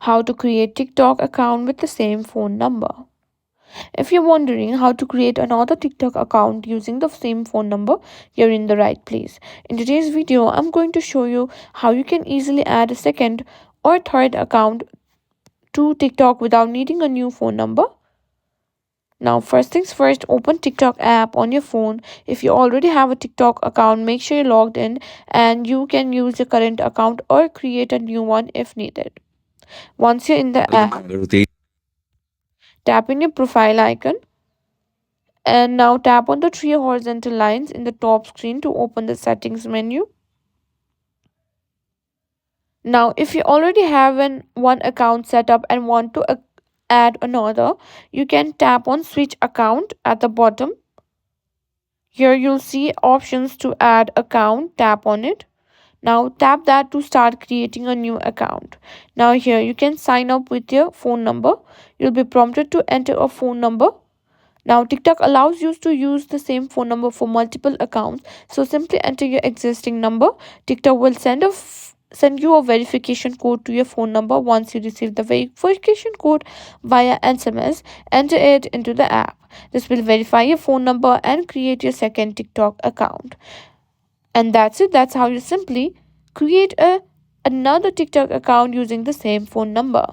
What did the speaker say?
how to create TikTok account with the same phone number. If you're wondering how to create another TikTok account using the same phone number, you're in the right place. In today's video, I'm going to show you how you can easily add a second or third account to TikTok without needing a new phone number. Now, first things first, open TikTok app on your phone. If you already have a TikTok account, make sure you're logged in and you can use your current account or create a new one if needed. Once you're in the app, tap in your profile icon and now tap on the three horizontal lines in the top screen to open the settings menu. Now, if you already have one account set up and want to add another, you can tap on switch account at the bottom. Here you'll see options to add account, tap on it. Now tap that to start creating a new account. Now here you can sign up with your phone number. You'll be prompted to enter a phone number. Now TikTok allows you to use the same phone number for multiple accounts. So simply enter your existing number. TikTok will send you a verification code to your phone number. Once you receive the verification code via SMS, enter it into the app. This will verify your phone number and create your second TikTok account. And that's it. That's how you simply create another TikTok account using the same phone number.